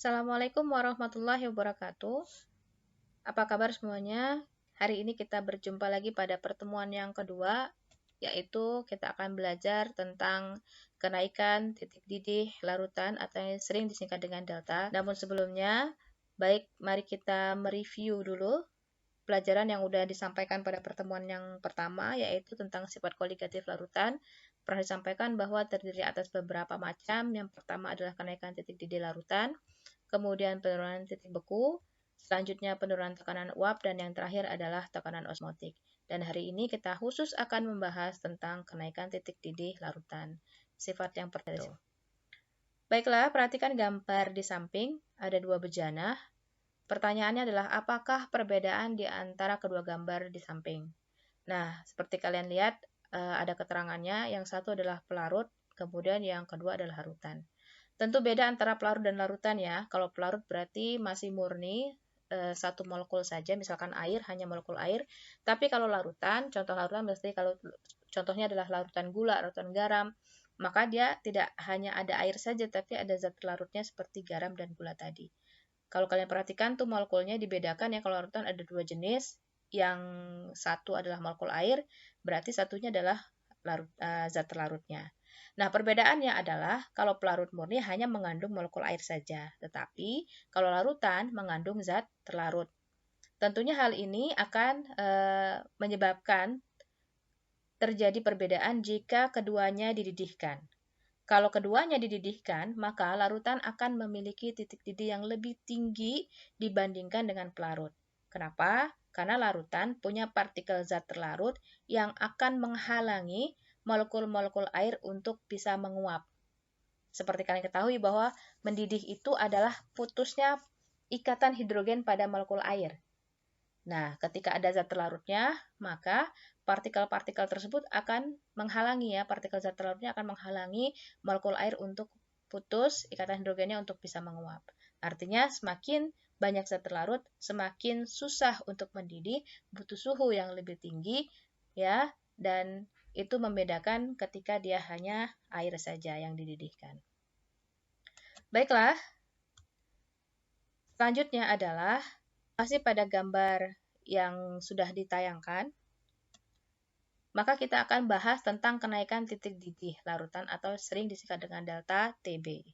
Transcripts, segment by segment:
Assalamualaikum warahmatullahi wabarakatuh. Apa kabar semuanya? Hari ini kita berjumpa lagi pada pertemuan yang kedua, yaitu kita akan belajar tentang kenaikan titik didih larutan atau yang sering disingkat dengan delta. Namun sebelumnya, baik mari kita mereview dulu pelajaran yang sudah disampaikan pada pertemuan yang pertama, yaitu tentang sifat koligatif larutan. Pernah disampaikan bahwa terdiri atas beberapa macam. Yang pertama adalah kenaikan titik didih larutan, kemudian penurunan titik beku, selanjutnya penurunan tekanan uap, dan yang terakhir adalah tekanan osmotik. Dan hari ini kita khusus akan membahas tentang kenaikan titik didih larutan. Sifat yang pertama. Baiklah, perhatikan gambar di samping, ada dua bejana. Pertanyaannya adalah apakah perbedaan di antara kedua gambar di samping? Nah, seperti kalian lihat, ada keterangannya, yang satu adalah pelarut, kemudian yang kedua adalah larutan. Tentu beda antara pelarut dan larutan ya. Kalau pelarut berarti masih murni satu molekul saja, misalkan air, hanya molekul air. Tapi kalau larutan, contoh larutan berarti kalau contohnya adalah larutan gula, larutan garam, maka dia tidak hanya ada air saja, tapi ada zat larutnya seperti garam dan gula tadi. Kalau kalian perhatikan tuh molekulnya dibedakan ya, kalau larutan ada dua jenis, yang satu adalah molekul air, berarti satunya adalah zat terlarutnya. Nah, perbedaannya adalah kalau pelarut murni hanya mengandung molekul air saja, tetapi kalau larutan mengandung zat terlarut. Tentunya hal ini akan menyebabkan terjadi perbedaan jika keduanya dididihkan. Kalau keduanya dididihkan, maka larutan akan memiliki titik didih yang lebih tinggi dibandingkan dengan pelarut. Kenapa? Karena larutan punya partikel zat terlarut yang akan menghalangi molekul-molekul air untuk bisa menguap. Seperti kalian ketahui bahwa mendidih itu adalah putusnya ikatan hidrogen pada molekul air. Nah, ketika ada zat terlarutnya, maka partikel-partikel tersebut akan menghalangi ya, partikel zat terlarutnya akan menghalangi molekul air untuk putus ikatan hidrogennya untuk bisa menguap. Artinya semakin banyak zat terlarut, semakin susah untuk mendidih, butuh suhu yang lebih tinggi ya, dan itu membedakan ketika dia hanya air saja yang dididihkan. Baiklah, selanjutnya adalah masih pada gambar yang sudah ditayangkan, maka kita akan bahas tentang kenaikan titik didih larutan atau sering disingkat dengan delta TB.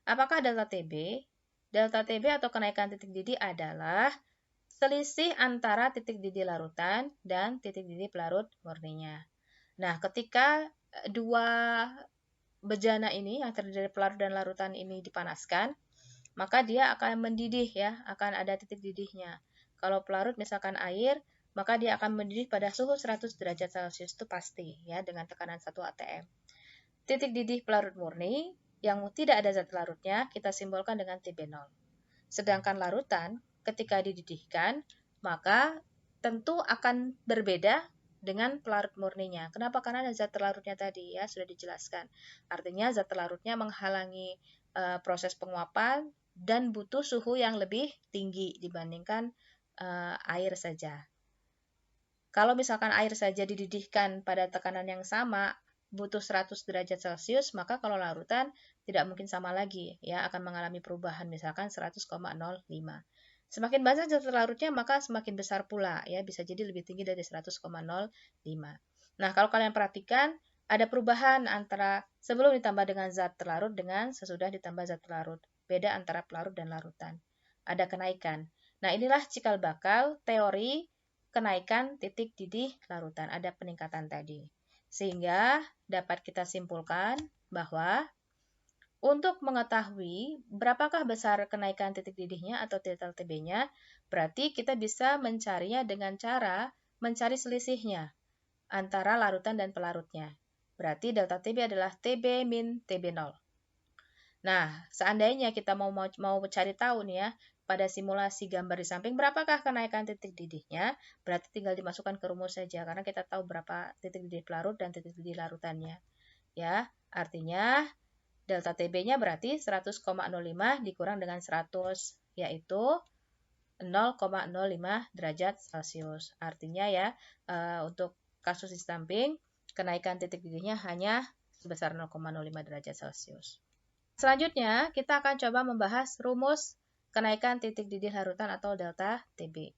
Apakah delta TB? Delta TB atau kenaikan titik didih adalah selisih antara titik didih larutan dan titik didih pelarut murninya. Nah, ketika dua bejana ini yang terdiri dari pelarut dan larutan ini dipanaskan, maka dia akan mendidih ya, akan ada titik didihnya. Kalau pelarut misalkan air, maka dia akan mendidih pada suhu 100 derajat Celcius itu pasti ya, dengan tekanan 1 atm. Titik didih pelarut murni yang tidak ada zat larutnya kita simbolkan dengan TB0. Sedangkan larutan ketika dididihkan, maka tentu akan berbeda dengan pelarut murninya. Kenapa? Karena ada zat larutnya tadi ya, sudah dijelaskan. Artinya zat larutnya menghalangi proses penguapan dan butuh suhu yang lebih tinggi dibandingkan air saja. Kalau misalkan air saja dididihkan pada tekanan yang sama, butuh 100 derajat Celcius, maka kalau larutan tidak mungkin sama lagi, ya akan mengalami perubahan, misalkan 100,05. Semakin banyak zat larutnya, maka semakin besar pula, ya bisa jadi lebih tinggi dari 100,05. Nah, kalau kalian perhatikan, ada perubahan antara sebelum ditambah dengan zat terlarut dengan sesudah ditambah zat terlarut. Beda antara pelarut dan larutan. Ada kenaikan. Nah, inilah cikal bakal teori kenaikan titik didih larutan. Ada peningkatan tadi. Sehingga dapat kita simpulkan bahwa untuk mengetahui berapakah besar kenaikan titik didihnya atau delta TB-nya, berarti kita bisa mencarinya dengan cara mencari selisihnya antara larutan dan pelarutnya. Berarti delta TB adalah TB min TB0. Nah, seandainya kita mau cari tahu nih ya, pada simulasi gambar di samping, berapakah kenaikan titik didihnya, berarti tinggal dimasukkan ke rumus saja, karena kita tahu berapa titik didih pelarut dan titik didih larutannya. Ya, artinya delta TB-nya berarti 100,05 dikurang dengan 100, yaitu 0,05 derajat Celcius. Artinya ya, untuk kasus di samping, kenaikan titik didihnya hanya sebesar 0,05 derajat Celcius. Selanjutnya, kita akan coba membahas rumus kenaikan titik didih larutan atau delta TB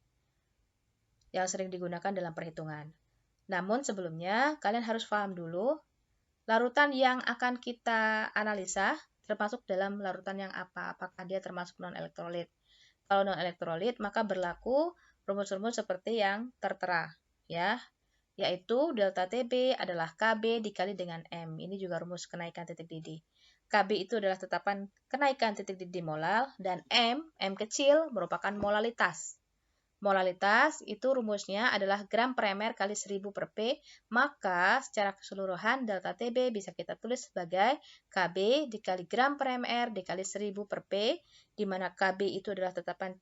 yang sering digunakan dalam perhitungan. Namun sebelumnya, kalian harus paham dulu larutan yang akan kita analisa termasuk dalam larutan yang apa? Apakah dia termasuk non-elektrolit? Kalau non-elektrolit, maka berlaku rumus-rumus seperti yang tertera, ya, yaitu delta TB adalah KB dikali dengan M. Ini juga rumus kenaikan titik didih. KB itu adalah tetapan kenaikan titik didih molal, dan M kecil, merupakan molalitas. Molalitas itu rumusnya adalah gram per ml kali 1000 per P, maka secara keseluruhan delta TB bisa kita tulis sebagai KB dikali gram per ml dikali 1000 per P, di mana KB itu adalah tetapan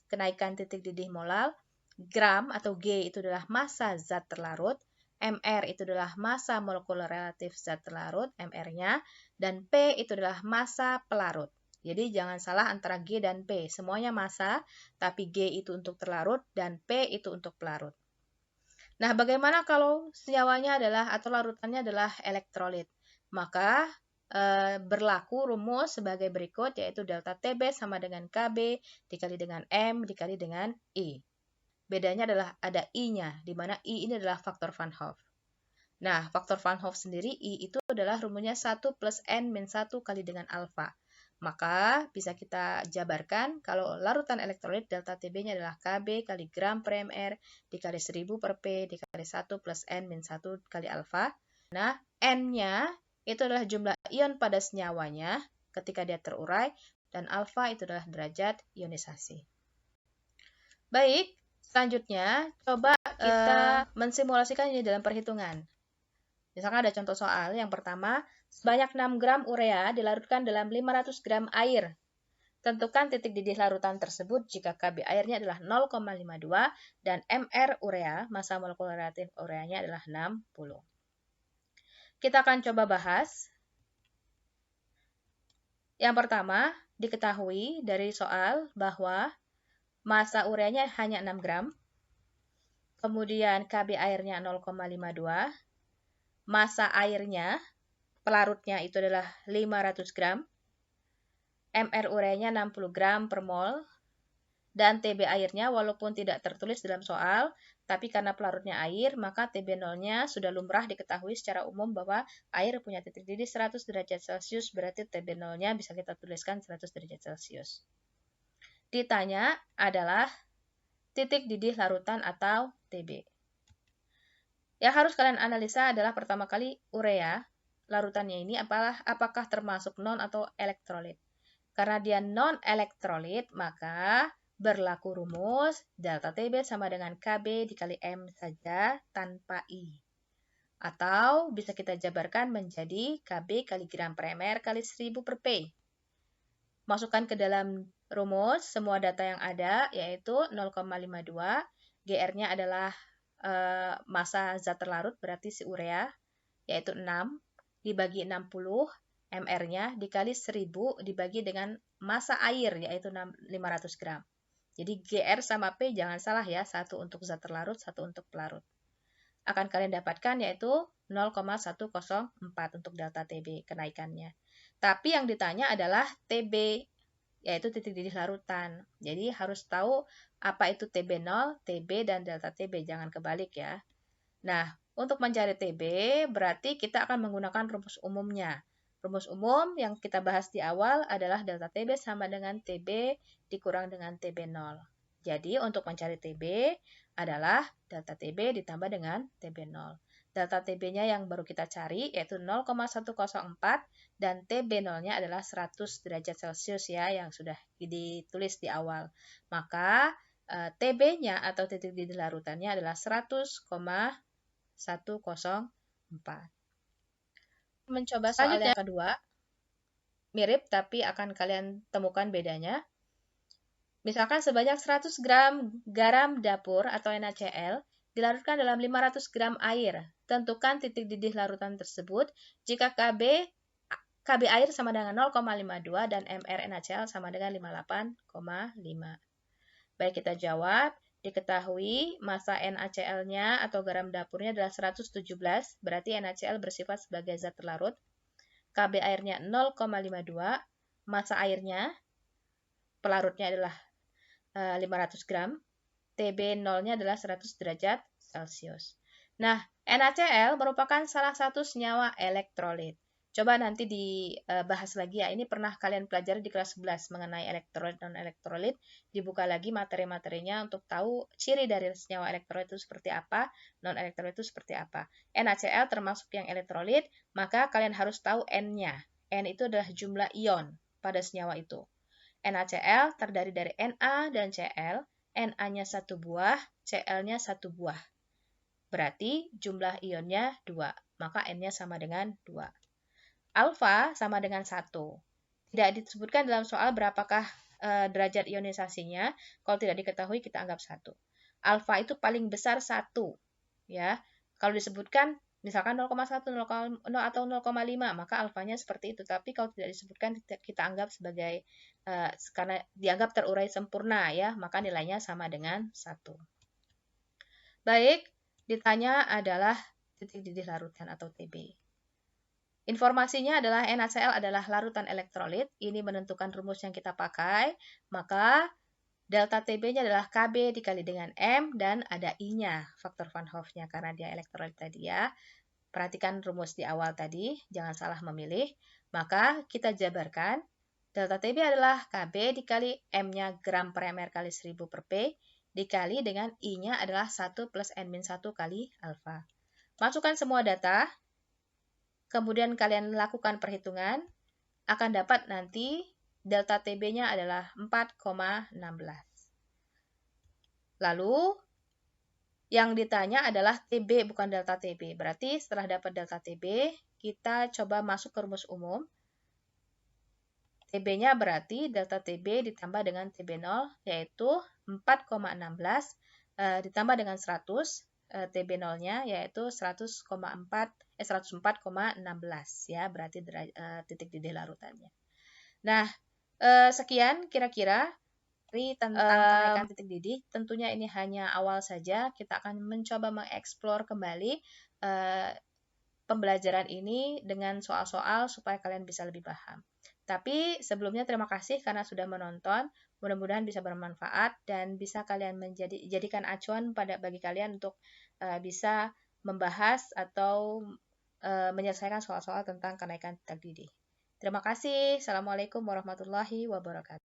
kenaikan titik didih molal, gram atau G itu adalah massa zat terlarut, MR itu adalah massa molekuler relatif zat terlarut, MR-nya, dan P itu adalah massa pelarut. Jadi jangan salah antara G dan P, semuanya massa, tapi G itu untuk terlarut dan P itu untuk pelarut. Nah, bagaimana kalau senyawanya adalah atau larutannya adalah elektrolit? Maka berlaku rumus sebagai berikut, yaitu delta TB sama dengan KB dikali dengan M dikali dengan I. Bedanya adalah ada I-nya, di mana I ini adalah faktor Van Hoff. Nah, faktor Van Hoff sendiri, I itu adalah rumusnya 1 plus N min 1 kali dengan alfa. Maka bisa kita jabarkan kalau larutan elektrolit delta TB-nya adalah KB kali gram per ml dikali 1000 per P dikali 1 plus N min 1 kali alfa. Nah, N-nya itu adalah jumlah ion pada senyawanya ketika dia terurai, dan alfa itu adalah derajat ionisasi. Baik, selanjutnya coba kita mensimulasikan ini dalam perhitungan. Misalkan ada contoh soal, yang pertama, sebanyak 6 gram urea dilarutkan dalam 500 gram air. Tentukan titik didih larutan tersebut jika KB airnya adalah 0,52 dan MR urea, massa molekuler relatif ureanya adalah 60. Kita akan coba bahas. Yang pertama, diketahui dari soal bahwa massa ureanya hanya 6 gram, kemudian KB airnya 0,52, massa airnya, pelarutnya itu adalah 500 gram, MR ureanya 60 gram per mol, dan TB airnya walaupun tidak tertulis dalam soal, tapi karena pelarutnya air, maka TB0-nya sudah lumrah diketahui secara umum bahwa air punya titik didih 100 derajat Celcius, berarti TB0-nya bisa kita tuliskan 100 derajat Celcius. Ditanya adalah titik didih larutan atau TB. Yang harus kalian analisa adalah pertama kali urea, larutannya ini apakah termasuk non atau elektrolit. Karena dia non-elektrolit, maka berlaku rumus delta TB sama dengan KB dikali M saja tanpa I. Atau bisa kita jabarkan menjadi KB kali gram per ml kali 1000 per P. Masukkan ke dalam rumus semua data yang ada, yaitu 0,52, GR-nya adalah massa zat terlarut, berarti si urea, yaitu 6, dibagi 60, MR-nya dikali 1000 dibagi dengan massa air, yaitu 500 gram. Jadi GR sama P jangan salah ya, satu untuk zat terlarut, satu untuk pelarut. Akan kalian dapatkan yaitu 0,104 untuk delta TB kenaikannya. Tapi yang ditanya adalah TB, yaitu titik didih larutan. Jadi harus tahu apa itu TB0, TB, dan delta TB, jangan kebalik ya. Nah, untuk mencari TB berarti kita akan menggunakan rumus umumnya. Rumus umum yang kita bahas di awal adalah delta TB sama dengan TB dikurang dengan TB0. Jadi untuk mencari TB adalah delta TB ditambah dengan TB0. Delta TB-nya yang baru kita cari yaitu 0,104 dan TB0-nya adalah 100 derajat Celcius ya, yang sudah ditulis di awal. Maka TB-nya atau titik didih larutannya adalah 100,104. Mencoba soal yang kedua, mirip tapi akan kalian temukan bedanya. Misalkan sebanyak 100 gram garam dapur atau NaCl dilarutkan dalam 500 gram air. Tentukan titik didih larutan tersebut jika KB air sama dengan 0,52 dan MR NaCl sama dengan 58,5. Baik, kita jawab. Diketahui massa NaCl-nya atau garam dapurnya adalah 117, berarti NaCl bersifat sebagai zat terlarut. KB airnya 0,52, massa airnya, pelarutnya adalah 500 gram, TB 0-nya adalah 100 derajat Celcius. Nah, NaCl merupakan salah satu senyawa elektrolit. Coba nanti dibahas lagi ya. Ini pernah kalian pelajari di kelas 11 mengenai elektrolit dan non-elektrolit. Dibuka lagi materi-materinya untuk tahu ciri dari senyawa elektrolit itu seperti apa, non-elektrolit itu seperti apa. NaCl termasuk yang elektrolit, maka kalian harus tahu N-nya. N itu adalah jumlah ion pada senyawa itu. NaCl terdiri dari Na dan Cl. Na-nya 1 buah, Cl-nya 1 buah. Berarti jumlah ionnya 2, maka N-nya sama dengan 2. Alfa sama dengan 1. Tidak disebutkan dalam soal berapakah derajat ionisasinya. Kalau tidak diketahui, kita anggap 1. Alfa itu paling besar 1. Ya. Kalau disebutkan misalkan 0,1, 0, atau 0,5, maka alfanya seperti itu. Tapi kalau tidak disebutkan, kita anggap sebagai karena dianggap terurai sempurna ya, maka nilainya sama dengan 1. Baik, ditanya adalah titik didih larutan atau TB. Informasinya adalah NaCl adalah larutan elektrolit. Ini menentukan rumus yang kita pakai. Maka delta TB-nya adalah Kb dikali dengan M dan ada I-nya, faktor Van Hoff-nya karena dia elektrolit tadi ya. Perhatikan rumus di awal tadi, jangan salah memilih. Maka kita jabarkan. Delta TB adalah Kb dikali M-nya gram per ml kali 1000 per P dikali dengan I-nya adalah 1 plus N-1 kali alfa. Masukkan semua data, kemudian kalian lakukan perhitungan, akan dapat nanti delta TB-nya adalah 4,16. Lalu, yang ditanya adalah TB bukan delta TB. Berarti setelah dapat delta TB, kita coba masuk ke rumus umum. TB-nya berarti delta TB ditambah dengan TB0, yaitu 4,16 ditambah dengan 100, TB0-nya yaitu 104,16 ya, berarti titik didih larutannya. Nah, sekian kira-kira tentang kenaikan titik didih. Tentunya ini hanya awal saja, kita akan mencoba mengeksplor kembali pembelajaran ini dengan soal-soal supaya kalian bisa lebih paham. Tapi sebelumnya terima kasih karena sudah menonton. Mudah-mudahan bisa bermanfaat dan bisa kalian jadikan acuan bagi kalian untuk bisa membahas atau menyelesaikan soal-soal tentang kenaikan titik didih. Terima kasih. Assalamualaikum warahmatullahi wabarakatuh.